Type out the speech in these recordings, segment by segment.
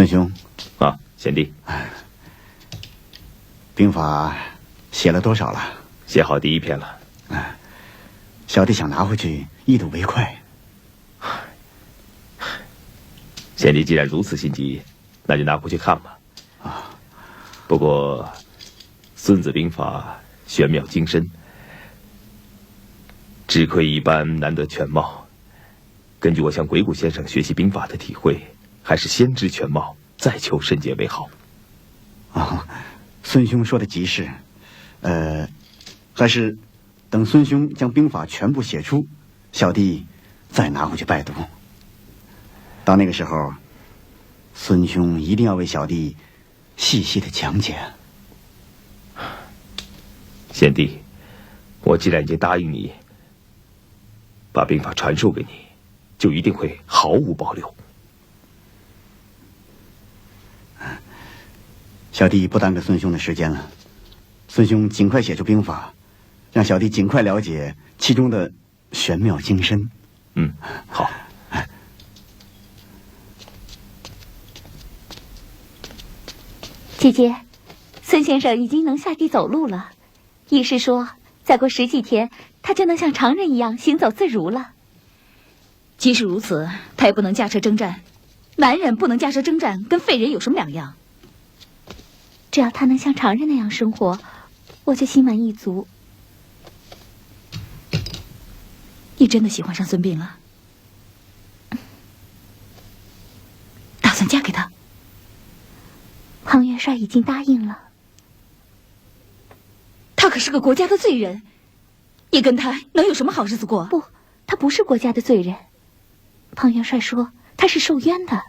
孙兄，啊，贤弟，兵法写了多少了？写好第一篇了。小弟想拿回去一睹为快。贤弟既然如此心急，那就拿回去看吧。不过，《孙子兵法》玄妙精深，只窥一斑，难得全貌。根据我向鬼谷先生学习兵法的体会，还是先知全貌，再求深解为好。孙兄说的极是，还是等孙兄将兵法全部写出，小弟再拿回去拜读。到那个时候，孙兄一定要为小弟细细的讲解。贤弟，我既然已经答应你，把兵法传授给你，就一定会毫无保留。小弟不耽搁孙兄的时间了，孙兄尽快写出兵法，让小弟尽快了解其中的玄妙精深。好。姐姐，孙先生已经能下地走路了，医师说再过10几天，他就能像常人一样行走自如了。即使如此，他也不能驾车征战。男人不能驾车征战，跟废人有什么两样？只要他能像常人那样生活，我就心满意足。你真的喜欢上孙膑了？打算嫁给他？庞元帅已经答应了。他可是个国家的罪人，你跟他能有什么好日子过？不，他不是国家的罪人。庞元帅说他是受冤的，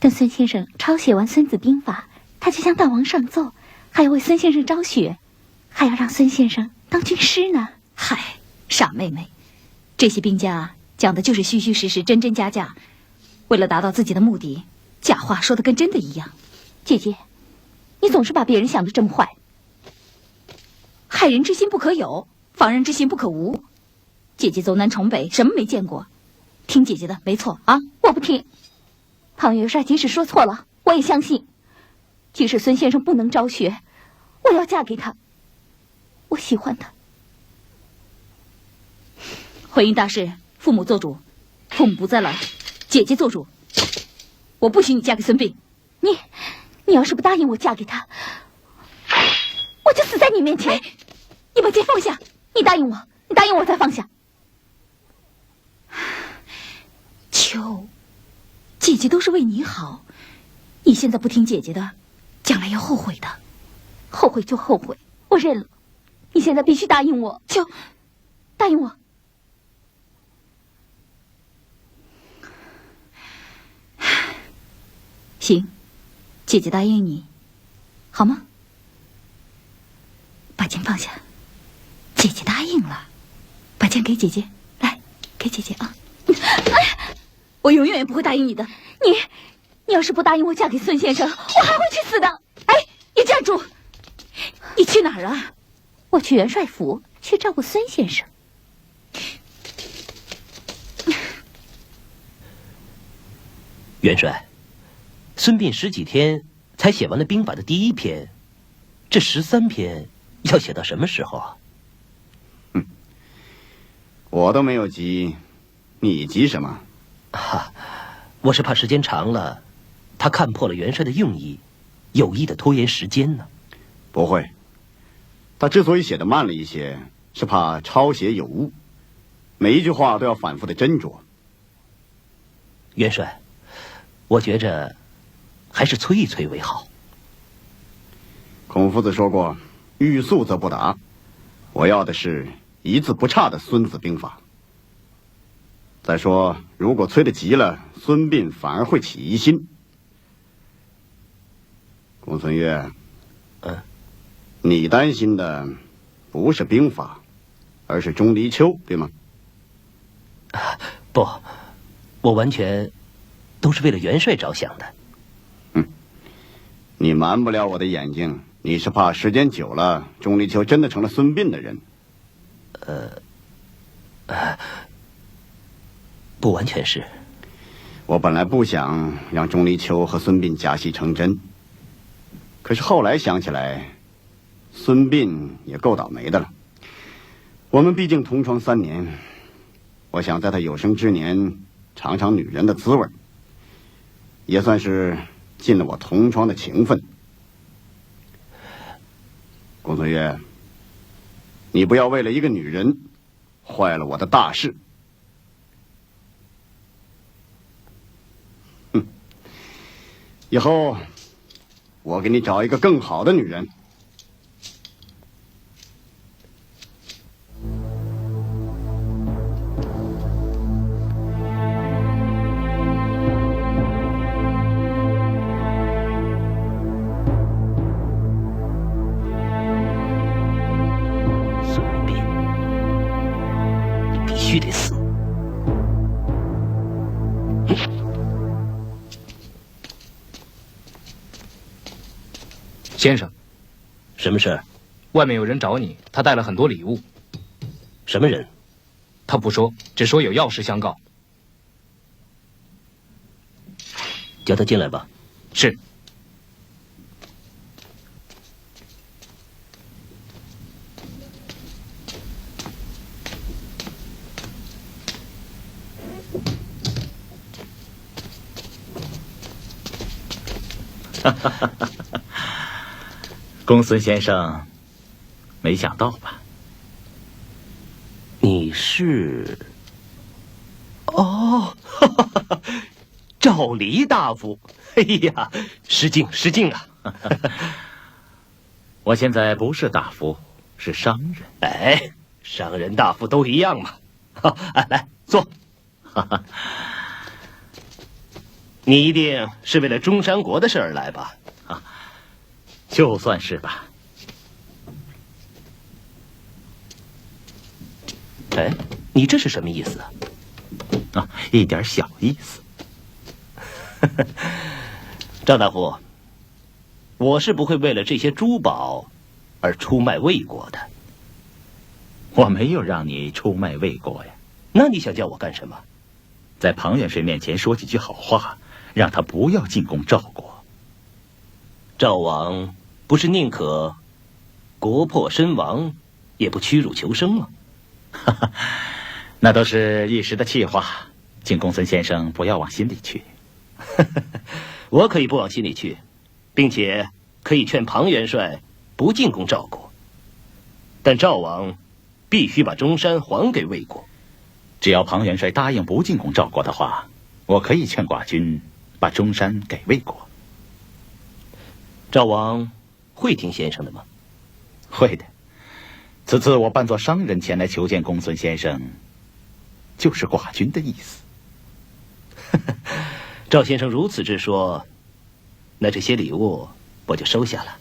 等孙先生抄写完《孙子兵法》，他就向大王上奏，还要为孙先生招雪，还要让孙先生当军师呢。嗨，傻妹妹，这些兵家讲的就是虚虚实实、真真假假，为了达到自己的目的，假话说的跟真的一样。姐姐，你总是把别人想得这么坏。害人之心不可有，防人之心不可无。姐姐走南闯北，什么没见过？听姐姐的，没错啊！我不听。庞元帅即使说错了，我也相信。即使孙先生不能招学，我要嫁给他。我喜欢他。回应大事，父母做主。父母不在了，姐姐做主。我不许你嫁给孙膑。你要是不答应我嫁给他，我就死在你面前。你把剑放下，你答应我再放下。秋，姐姐都是为你好，你现在不听姐姐的，将来要后悔的。后悔就后悔，我认了。你现在必须答应我，秋，答应我。行，姐姐答应你，好吗？把剑放下。姐姐答应了，把剑给姐姐，来，给姐姐啊！我永远也不会答应你的。你要是不答应我嫁给孙先生，我还会去死的。哎，你站住！你去哪儿啊？我去元帅府去照顾孙先生。元帅，孙膑10几天才写完了兵法的第1篇，这13篇要写到什么时候啊？我都没有急，你急什么？我是怕时间长了，他看破了元帅的用意，有意的拖延时间呢。不会，他之所以写得慢了一些，是怕抄写有误，每一句话都要反复的斟酌。元帅，我觉着还是催一催为好。孔夫子说过，欲速则不达，我要的是一字不差的《孙子兵法》。再说，如果催得急了，孙膑反而会起疑心。公孙越，你担心的不是兵法，而是钟离秋，对吗？不，我完全都是为了元帅着想的。你瞒不了我的眼睛，你是怕时间久了，钟离秋真的成了孙膑的人。不完全是。我本来不想让钟离秋和孙膑假戏成真，可是后来想起来，孙膑也够倒霉的了。我们毕竟同床3年，我想在他有生之年尝尝女人的滋味，也算是尽了我同床的情分。公孙越，你不要为了一个女人坏了我的大事。哼，以后我给你找一个更好的女人。必须得死！先生，什么事？外面有人找你，他带了很多礼物。什么人？他不说，只说有要事相告。叫他进来吧。是。公孙先生，没想到吧？你是？哦，赵黎大夫。哎呀，失敬失敬啊！我现在不是大夫，是商人。哎，商人大夫都一样嘛。好，来坐。你一定是为了中山国的事儿来吧？啊，就算是吧。哎，你这是什么意思啊？啊，一点小意思。赵大夫，我是不会为了这些珠宝而出卖魏国的。我没有让你出卖魏国呀。那你想叫我干什么？在庞元帅面前说几句好话，让他不要进攻赵国。赵王不是宁可国破身亡，也不屈辱求生吗？哈哈，那都是一时的气话，请公孙先生不要往心里去。我可以不往心里去，并且可以劝庞元帅不进攻赵国，但赵王必须把中山还给魏国。只要庞元帅答应不进攻赵国的话，我可以劝寡君把中山给魏国。赵王会听先生的吗？会的。此次我扮作商人前来求见公孙先生，就是寡君的意思。赵先生如此之说，那这些礼物我就收下了。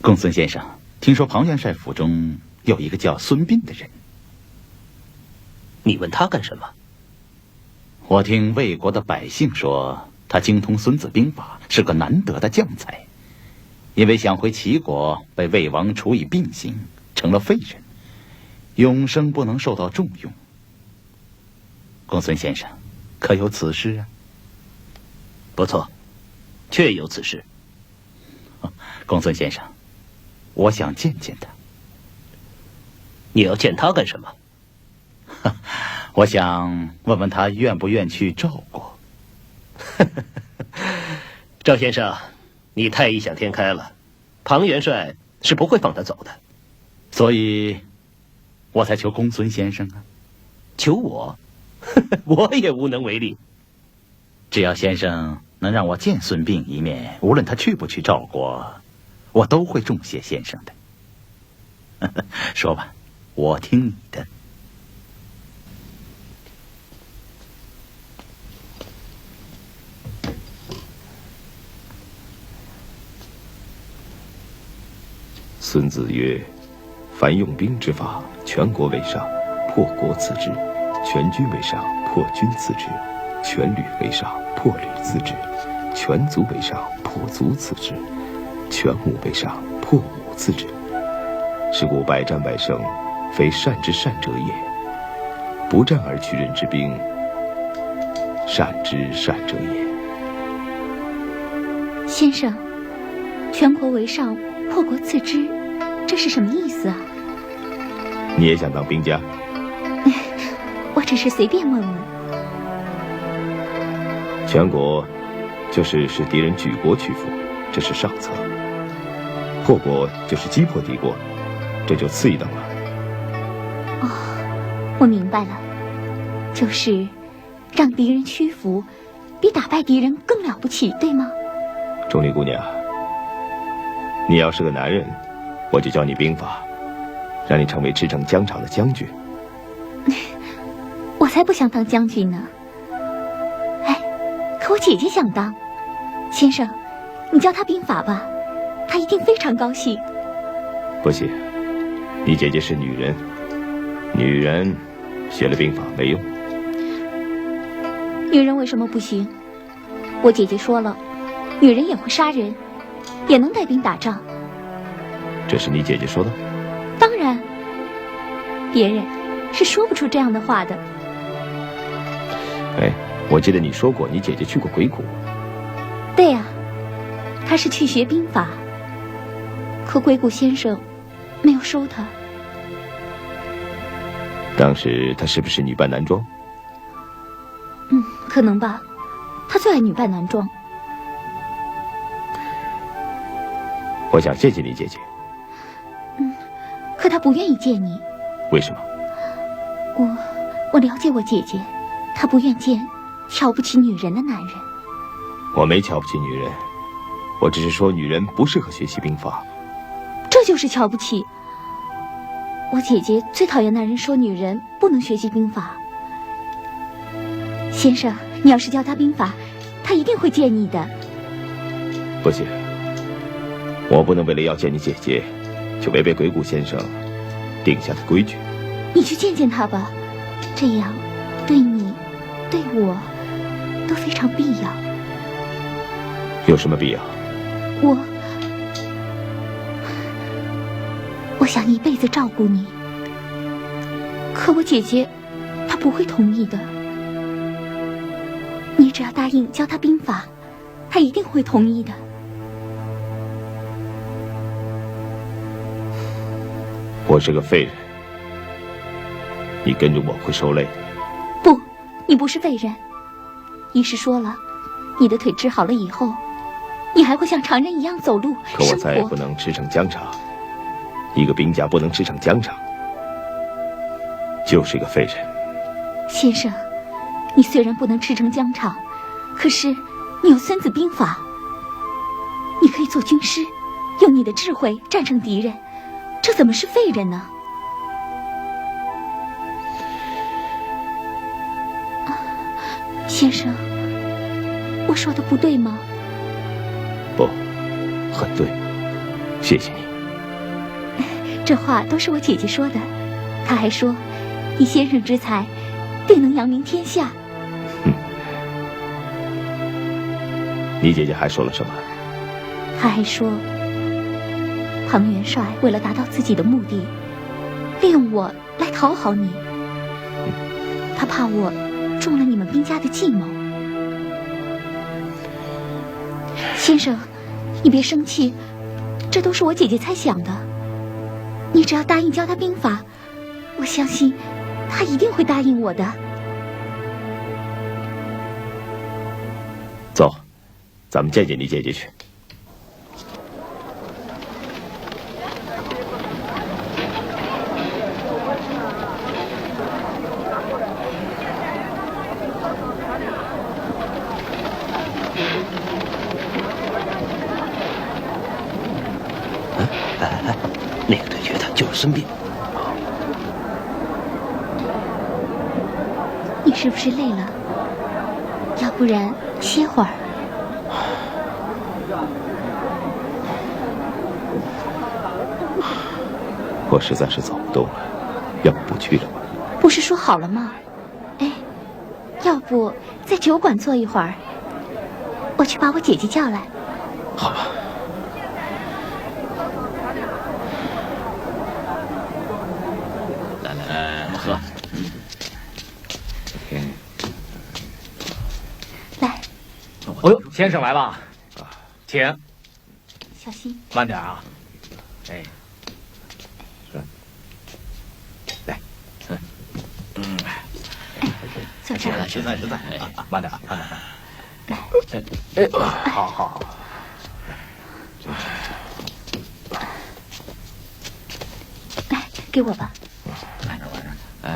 公孙先生，听说庞元帅府中有一个叫孙膑的人，你问他干什么？我听魏国的百姓说，他精通孙子兵法，是个难得的将才。因为想回齐国，被魏王处以病刑，成了废人，永生不能受到重用。公孙先生，可有此事啊？不错，确有此事。公孙先生，我想见见他。你要见他干什么？我想问问他愿不愿去赵国。赵先生，你太异想天开了，庞元帅是不会放他走的。所以我才求公孙先生啊。求我？我也无能为力。只要先生能让我见孙膑一面，无论他去不去赵国，我都会重谢先生的。说吧，我听你的。孙子曰：凡用兵之法，全国为上，破国次之；全军为上，破军次之；全旅为上，破旅次之；全族为上，破族次之；全伍为上，破伍次之。是故百战百胜，非善之善者也。不战而屈人之兵，善之善者也。先生，全国为上，破国次之，这是什么意思啊？你也想当兵家？我只是随便问问。全国就是使敌人举国屈服，这是上策；破国就是击破敌国，这就次一等了。哦，我明白了，就是让敌人屈服，比打败敌人更了不起，对吗？钟离姑娘，你要是个男人，我就教你兵法，让你成为驰骋疆场的将军。我才不想当将军呢。哎，可我姐姐想当。先生，你教她兵法吧，她一定非常高兴。不行，你姐姐是女人，女人学了兵法没用。女人为什么不行？我姐姐说了，女人也会杀人，也能带兵打仗。这是你姐姐说的？当然，别人是说不出这样的话的。哎，我记得你说过，你姐姐去过鬼谷。对呀，她是去学兵法，可鬼谷先生没有收她。当时她是不是女扮男装？可能吧，她最爱女扮男装。我想见见你姐姐。可她不愿意见你。为什么？我了解我姐姐，她不愿见瞧不起女人的男人。我没瞧不起女人，我只是说女人不适合学习兵法。这就是瞧不起。我姐姐最讨厌男人说女人不能学习兵法。先生，你要是教她兵法，她一定会见你的。不行，我不能为了要见你姐姐，就违背鬼谷先生定下的规矩。你去见见她吧，这样对你对我都非常必要。有什么必要？我想一辈子照顾你，可我姐姐她不会同意的。你只要答应教她兵法，她一定会同意的。我是个废人，你跟着我会受累。不，你不是废人。医师说了，你的腿治好了以后，你还会像常人一样走路可我生活。再也不能驰骋疆场，一个兵家不能驰骋疆场，就是一个废人。先生，你虽然不能驰骋疆场，可是你有孙子兵法，你可以做军师，用你的智慧战胜敌人，这怎么是废人呢？先生，我说的不对吗？不，很对，谢谢你。这话都是我姐姐说的，她还说，以先生之才，定能扬名天下。你姐姐还说了什么？她还说，庞元帅为了达到自己的目的，利用我来讨好你，他怕我中了你们兵家的计谋。先生，你别生气，这都是我姐姐猜想的。你只要答应教她兵法，我相信她一定会答应我的。走，咱们见见你姐姐去。那个对决的就是孙膑。你是不是累了？要不然歇会儿。我实在是走不动了，要不去了吧？不是说好了吗？哎，要不在酒馆坐一会儿，我去把我姐姐叫来。好吧。哦呦，先生来了，请，小心，慢点啊。哎，来，坐这儿。实在，慢点，慢点。哎，好。来，给我吧。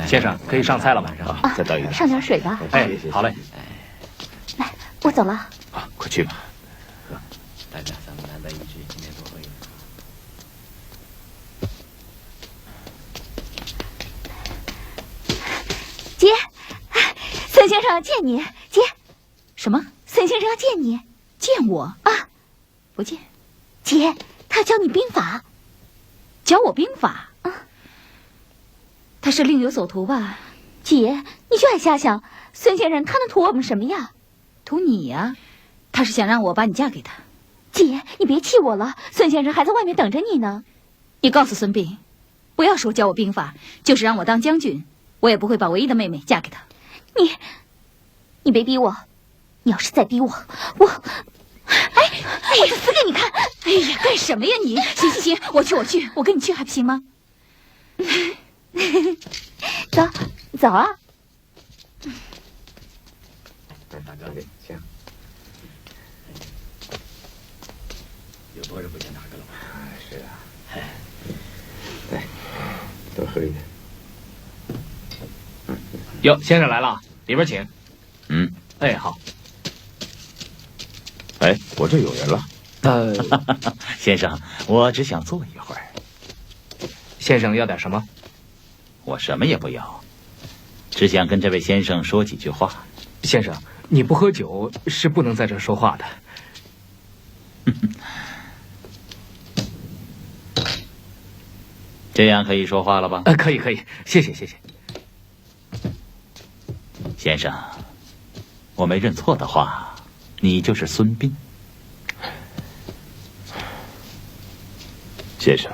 先生可以上菜了吗？啊，再倒一点。上点水吧。哎，好嘞。来，我走了。啊，快去吧。大家咱们难得一聚，今天多喝一点。姐，孙先生见你。姐，什么？孙先生要见你。见我啊？不见。姐，他教你兵法。教我兵法啊？他是另有所图吧？姐，你就爱瞎想。孙先生他能图我们什么呀？图你呀？他是想让我把你嫁给他。姐，你别气我了，孙先生还在外面等着你呢。你告诉孙膑，不要说教我兵法，就是让我当将军，我也不会把唯一的妹妹嫁给他。你别逼我，你要是再逼我，我就死给你看！哎呀，干什么呀你？行，我去，我跟你去还不行吗？走啊！大哥，行。有多少不见哪个了吗？是啊。来，多喝一点。哟，先生来了，里边请。哎，好。哎，我这有人了。先生，我只想坐一会儿。先生要点什么？我什么也不要，只想跟这位先生说几句话。先生，你不喝酒是不能在这说话的。这样可以说话了吧？可以，谢谢。先生，我没认错的话，你就是孙膑。先生，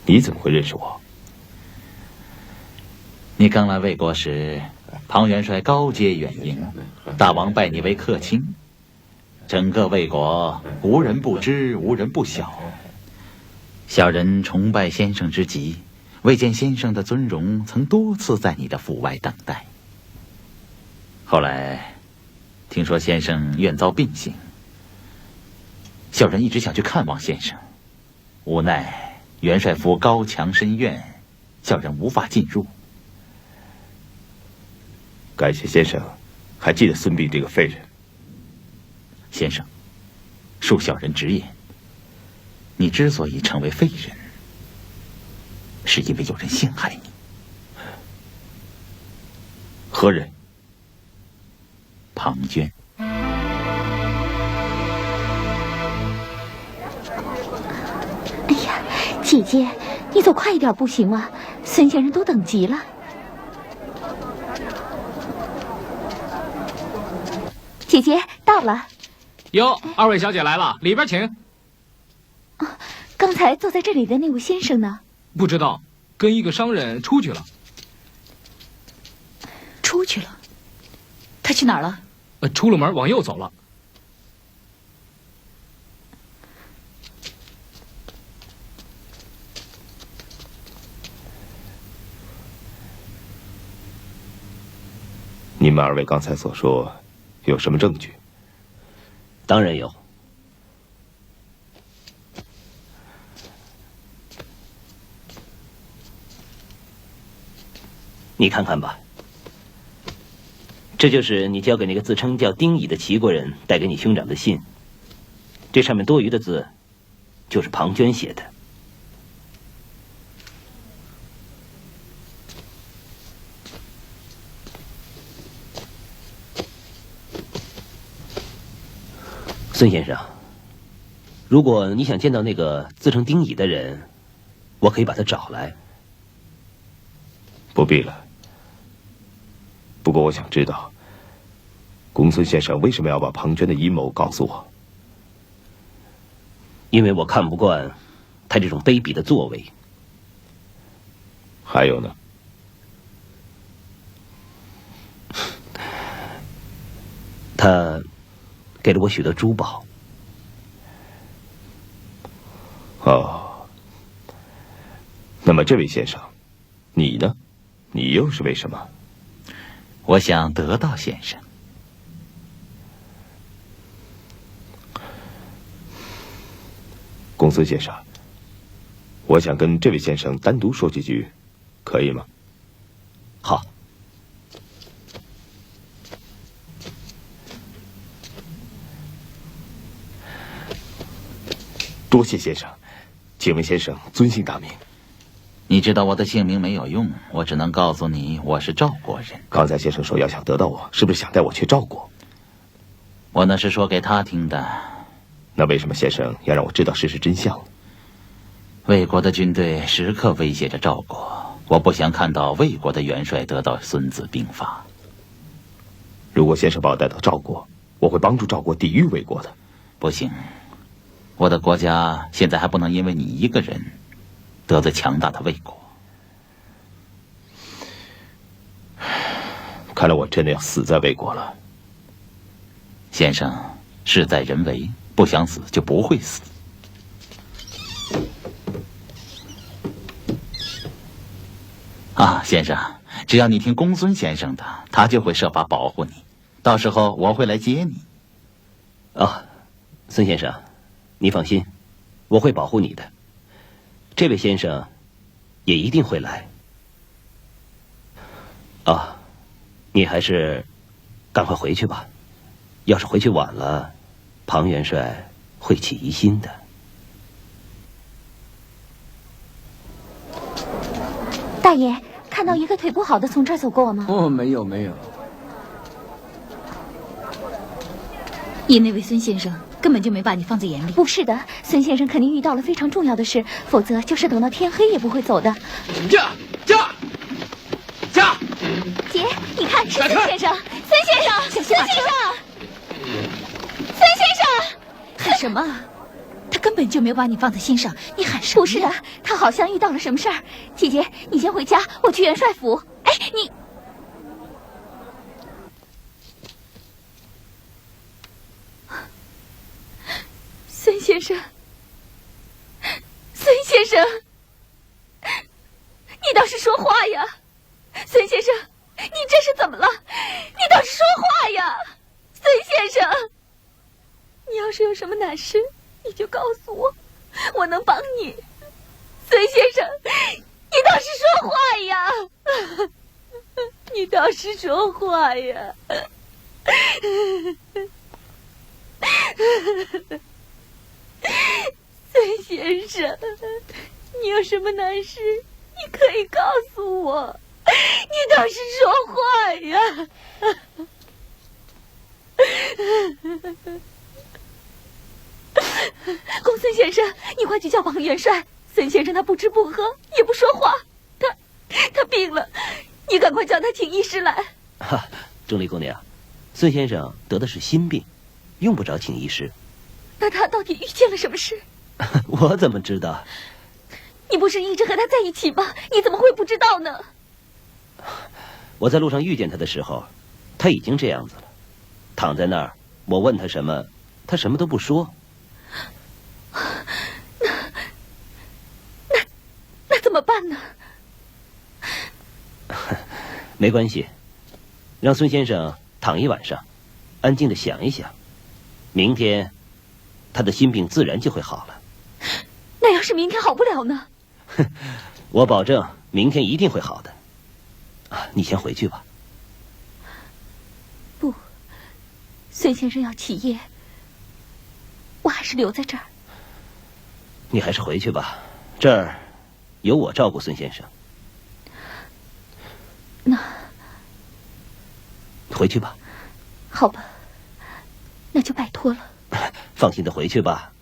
你怎么会认识我？你刚来魏国时，庞元帅高阶远迎，大王拜你为客卿，整个魏国无人不知，无人不晓。小人崇拜先生之极，未见先生的尊容，曾多次在你的府外等待。后来听说先生愿遭病行，小人一直想去看望先生，无奈元帅府高墙深院，小人无法进入。感谢先生还记得孙膑这个废人。先生，恕小人直言，你之所以成为废人，是因为有人陷害你。何人？庞涓。哎呀，姐姐，你走快一点不行吗？孙先生都等急了。姐姐到了。哟，二位小姐来了，里边请。刚才坐在这里的那位先生呢？不知道，跟一个商人出去了。出去了？他去哪儿了？出了门往右走了。你们二位刚才所说，有什么证据？当然有。你看看吧，这就是你交给那个自称叫丁乙的齐国人带给你兄长的信。这上面多余的字，就是庞涓写的。孙先生，如果你想见到那个自称丁乙的人，我可以把他找来。不必了。不过我想知道，公孙先生为什么要把庞涓的阴谋告诉我？因为我看不惯他这种卑鄙的作为。还有呢？他给了我许多珠宝。哦，那么这位先生，你呢？你又是为什么？我想得到先生。公孙先生，我想跟这位先生单独说几句，可以吗？好。多谢先生，请问先生尊姓大名？你知道我的姓名没有用，我只能告诉你，我是赵国人。刚才先生说要想得到我，是不是想带我去赵国？我那是说给他听的。那为什么先生要让我知道事实真相？魏国的军队时刻威胁着赵国，我不想看到魏国的元帅得到《孙子兵法》。如果先生把我带到赵国，我会帮助赵国抵御魏国的。不行，我的国家现在还不能因为你一个人得罪强大的魏国。看来我真的要死在魏国了。先生，事在人为，不想死就不会死。啊，先生，只要你听公孙先生的，他就会设法保护你。到时候我会来接你。啊，孙先生，你放心，我会保护你的。这位先生也一定会来。啊，你还是赶快回去吧。要是回去晚了，庞元帅会起疑心的。大爷，看到一个腿不好的从这儿走过吗？哦，没有没有。因那位孙先生根本就没把你放在眼里。不是的，孙先生肯定遇到了非常重要的事，否则就是等到天黑也不会走的。驾！姐，你看，是孙先生，孙先生，孙先生，孙先生，喊什么？他根本就没有把你放在心上，你喊什么？不是的，他好像遇到了什么事儿。姐姐，你先回家，我去元帅府。哎，你。孙先生，孙先生，你倒是说话呀！孙先生，你这是怎么了？你倒是说话呀！孙先生，你要是有什么难事，你就告诉我，我能帮你。孙先生，你倒是说话呀！你倒是说话呀！孙先生，你有什么难事，你可以告诉我。你倒是说话呀！公孙先生，你快去叫庞元帅。孙先生他不吃不喝，也不说话，他病了，你赶快叫他请医师来。哈，钟离姑娘，孙先生得的是心病，用不着请医师。那他到底遇见了什么事？我怎么知道？你不是一直和他在一起吗？你怎么会不知道呢？我在路上遇见他的时候，他已经这样子了，躺在那儿。我问他什么，他什么都不说。那怎么办呢？没关系，让孙先生躺一晚上，安静的想一想，明天他的心病自然就会好了。那要是明天好不了呢？我保证明天一定会好的。你先回去吧。不，孙先生要起夜，我还是留在这儿。你还是回去吧，这儿有我照顾孙先生。那回去吧。好吧，那就拜托了。放心的回去吧。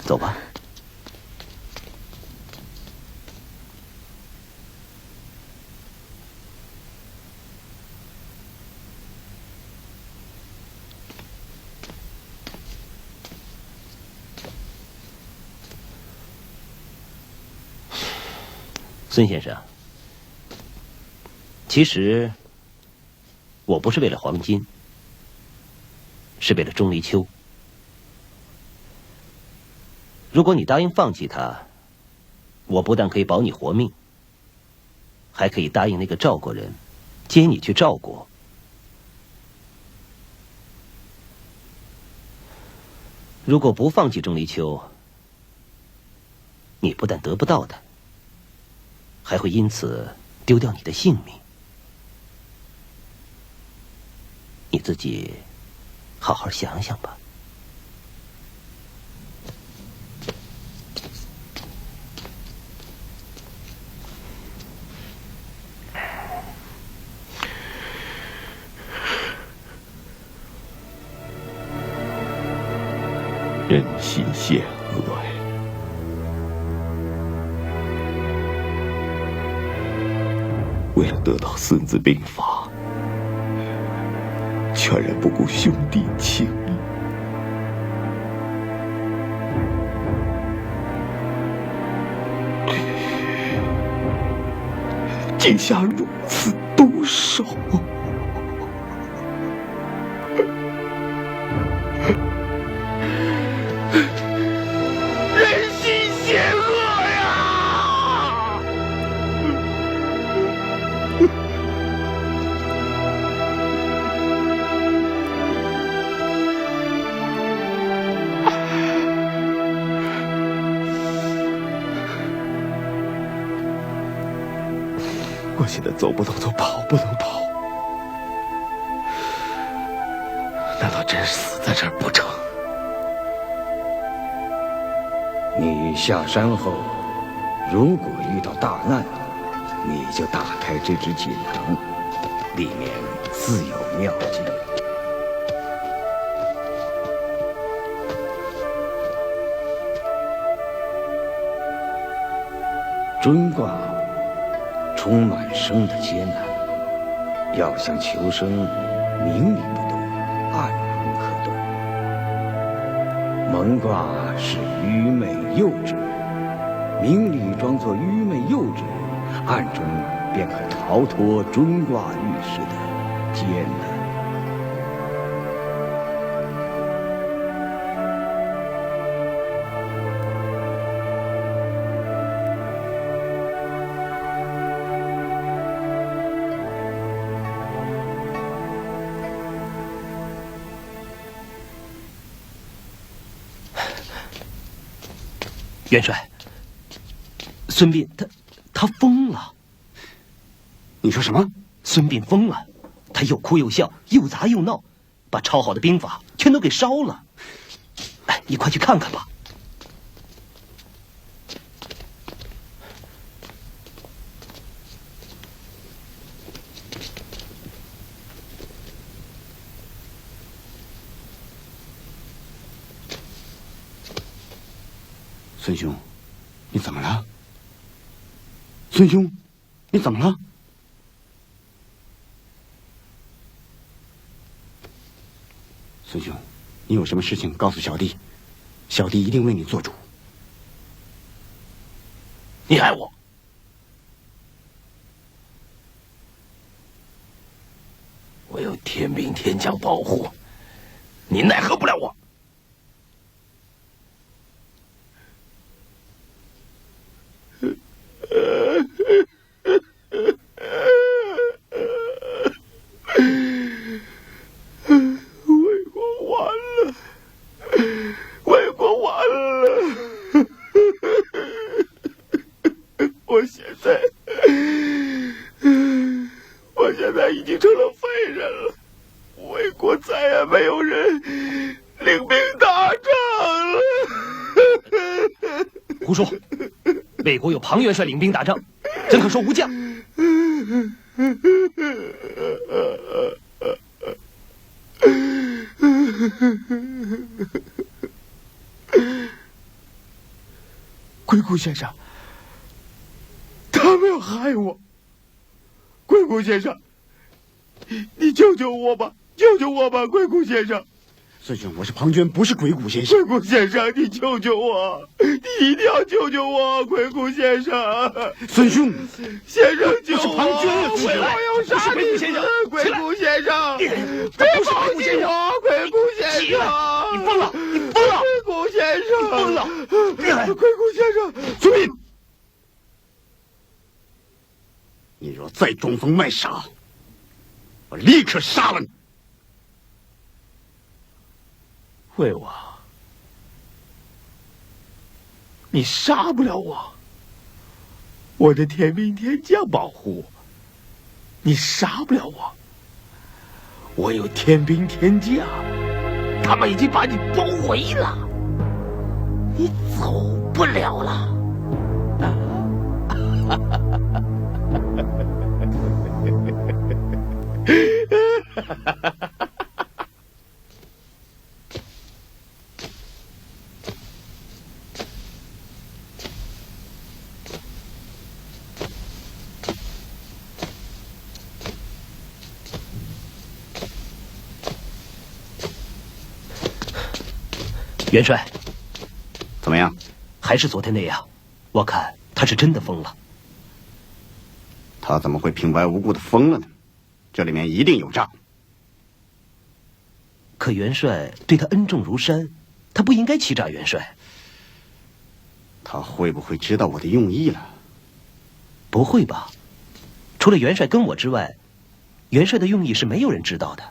走吧。孙先生，其实，我不是为了黄金，是为了钟离秋。如果你答应放弃他，我不但可以保你活命，还可以答应那个赵国人接你去赵国。如果不放弃钟离秋，你不但得不到他，还会因此丢掉你的性命。你自己好好想想吧。人心险恶呀！为了得到《孙子兵法》，全然不顾兄弟情谊，竟下如此毒手！人心险恶呀！我现在走不动，都跑不能跑，难道真死在这儿不成？你下山后，如果遇到大难，你就打开这只锦囊，里面自有妙计。尊卦充满生的艰难，要想求生，明理不动，暗中可动。蒙卦是愚昧幼稚，明理装作愚昧幼稚，暗中便可逃脱尊卦预示的艰难。元帅，孙膑他疯了。你说什么？孙膑疯了，他又哭又笑，又砸又闹，把抄好的兵法全都给烧了。哎，你快去看看吧。孙兄，你怎么了？孙兄，你怎么了？孙兄，你有什么事情告诉小弟，小弟一定为你做主。你爱我？我有天兵天将保护，你奈何不了我。我现在已经成了废人了，魏国再也没有人领兵打仗了。胡说！魏国有庞元帅领兵打仗，怎可说无将？鬼谷先生，他们要害我。鬼谷先生，你救救我吧，救救我吧，鬼谷先生！孙兄，我是庞涓，不是鬼谷先生。鬼谷先生，你救救我！你一定要救救我，鬼谷先生！孙兄，先生救我！是庞涓，我要杀鬼谷先生，鬼谷先生，别不是鬼谷先生，鬼谷先生，你疯了！你疯了！鬼谷先生，你疯了！鬼谷先生，孙膑，你若再装疯卖傻，我立刻杀了你！魏王，你杀不了我，我的天兵天将保护我，你杀不了我，我有天兵天将，他们已经把你包围了，你走不了了。元帅，怎么样？还是昨天那样？我看他是真的疯了。他怎么会平白无故的疯了呢？这里面一定有诈。可元帅对他恩重如山，他不应该欺诈元帅。他会不会知道我的用意了？不会吧？除了元帅跟我之外，元帅的用意是没有人知道的。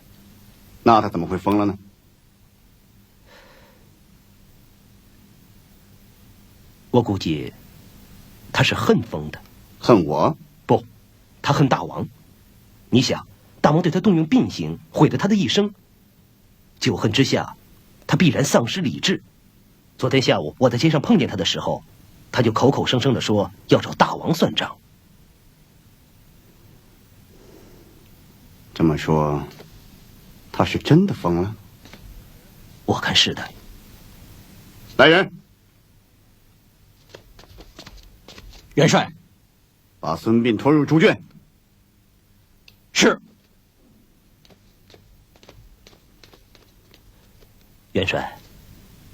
那他怎么会疯了呢？我估计他是恨疯的。恨我？不，他恨大王。你想，大王对他动用膑刑，毁了他的一生，旧恨之下，他必然丧失理智。昨天下午我在街上碰见他的时候，他就口口声声地说要找大王算账。这么说，他是真的疯了？我看是的。来人，元帅，把孙膑拖入猪圈。是。元帅，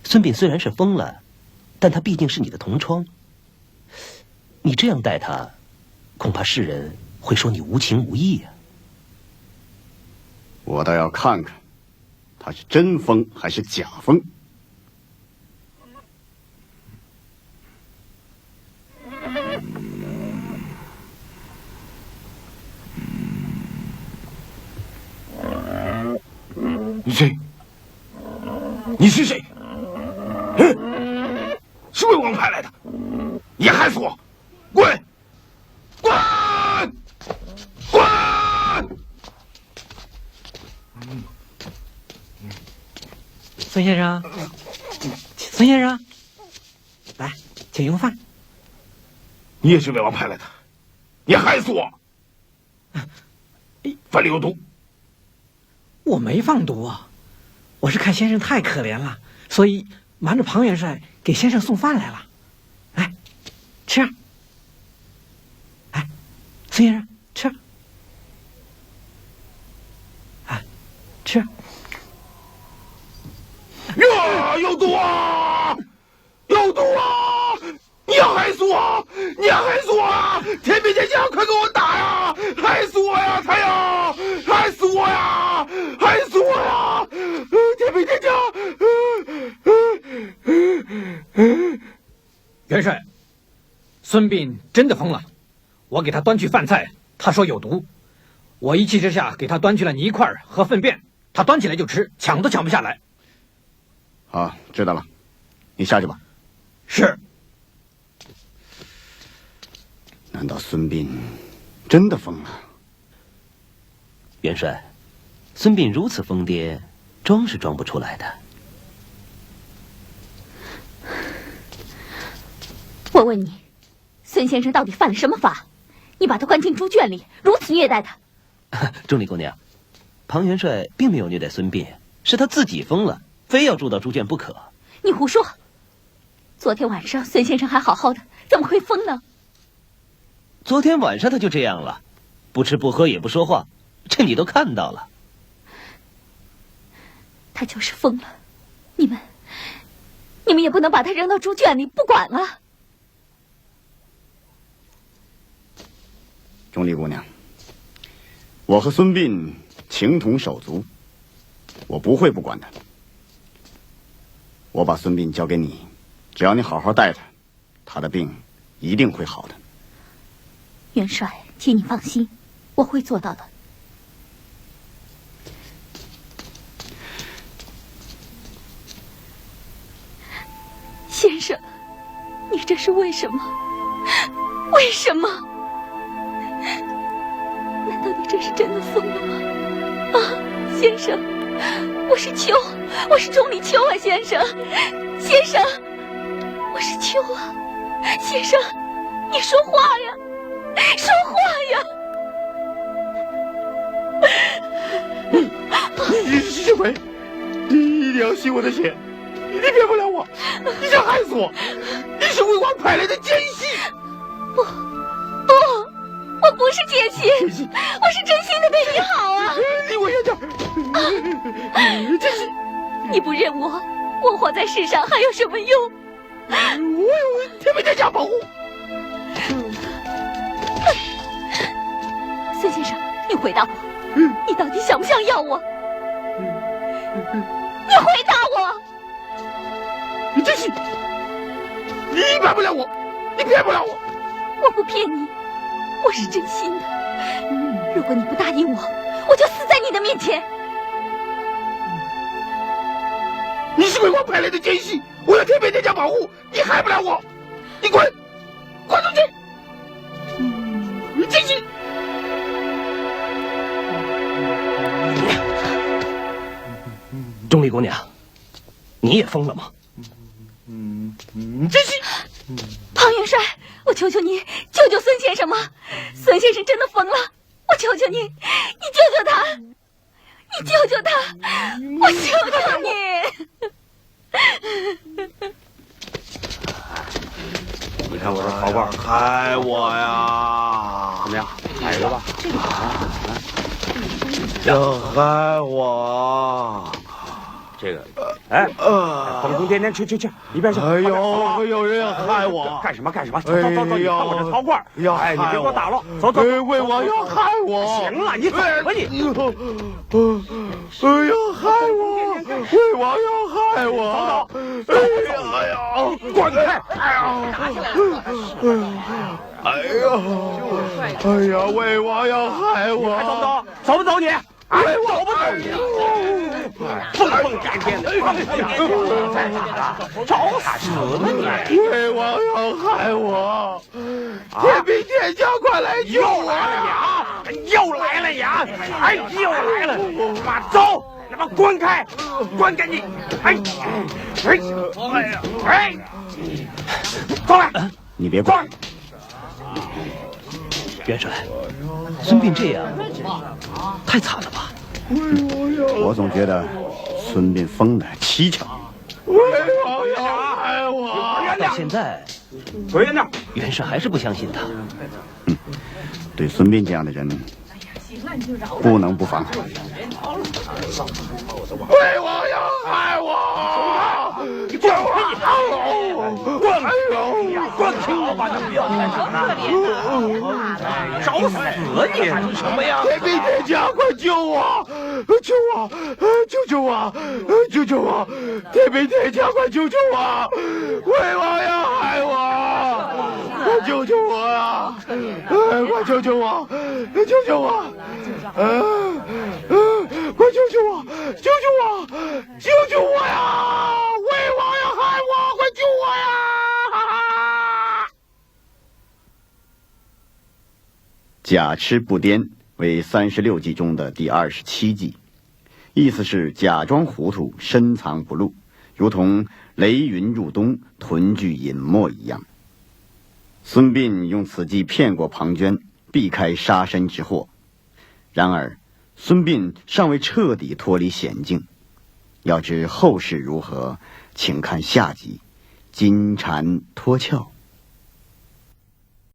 孙膑虽然是疯了，但他毕竟是你的同窗。你这样待他，恐怕世人会说你无情无义呀。我倒要看看，他是真疯还是假疯。你谁？你是谁？是魏王派来的，你害死我！滚！滚！滚！孙先生，孙先生，来，请用饭。你也是魏王派来的，你害死我！饭里有毒。我没放毒啊，我是看先生太可怜了，所以瞒着庞元帅给先生送饭来了。来，吃啊。来，孙先生吃。哎，吃。呀，有毒啊！有毒啊！你要害死我！你要害死我啊！天兵天将，快给我打呀！害死我呀，他呀！害死我呀！害死我呀！天兵天将！元帅，孙膑真的疯了，我给他端去饭菜，他说有毒，我一气之下给他端去了泥块和粪便，他端起来就吃，抢都抢不下来。好，知道了，你下去吧。是。难道孙膑真的疯了？元帅，孙膑如此疯癫，装是装不出来的。我问你，孙先生到底犯了什么法？你把他关进猪圈里，如此虐待他。钟离姑娘，庞元帅并没有虐待孙膑，是他自己疯了，非要住到猪圈不可。你胡说！昨天晚上孙先生还好好的，怎么会疯呢？昨天晚上他就这样了，不吃不喝也不说话，这你都看到了。他就是疯了，你们也不能把他扔到猪圈里不管了。钟离姑娘，我和孙膑情同手足，我不会不管他。我把孙膑交给你，只要你好好待他，他的病一定会好的。元帅，请你放心，我会做到的。先生，你这是为什么？为什么？难道你这是真的疯了吗？啊，先生，我是秋，我是钟离秋啊，先生，先生，我是秋啊，先生，你说话呀，说话呀！小葵，你一定要信我的邪，你骗不了我，你想害死我，你是魏王派来的奸细。不，我不是奸细，我是真心的对你好啊！离我远点！奸细，你不认我，我活在世上还有什么用？我有天兵天将保护。孙先生，你回答我，你到底想不想要我？你回答我！你真是，你骗不了我，你骗不了我。我不骗你，我是真心的。如果你不答应我，我就死在你的面前。你是魏王派来的奸细，我有天兵天将保护，你害不了我。你滚，滚出去！你奸细！钟离姑娘，你也疯了吗？真是！庞元帅，我求求你，救救孙先生嘛！孙先生真的疯了，我求求你，你救救他，你救救他，我求求你！你看我这陶罐，开我呀！怎么样？买了吧？要害我！这个，哎，疯疯癫癫，去，一边去！哎呦，有人要害我！干什么？走！你看我这陶罐，哎，你别给我打了，走！魏王要害我！行了，你走吧你！要害我！魏王要害我！走！哎呀！滚开！哎呀！魏王要害我！还走不走你？魏王走不走你？疯疯癫癫的，找死呢你！魏王要害我！天兵天将，快来救我！又来了你！哎，又来了！妈，走！他妈滚开！滚开你！哎，过来！你别管。元帅，孙膑这样太惨了吧？我总觉得孙膑疯的蹊跷。魏王要害我！到现在，滚远点！元帅还是不相信他。对孙膑这样的人，不能不防。魏王要害我！救我！滚！滚！我把他不要干什么？找死你！什么呀？天兵天将，快救我！救我！救我！救我！天兵天将，快救我！魏王要害我！快救我呀！快救我！救我！快救我！救我呀！魏王要害我！快救我呀！假痴不癫为36计中的第27计，意思是假装糊涂，深藏不露，如同雷云入冬，屯聚隐没一样。孙膑用此计骗过庞涓，避开杀身之祸。然而孙膑尚未彻底脱离险境，要知后事如何，请看下集《金蝉脱壳》。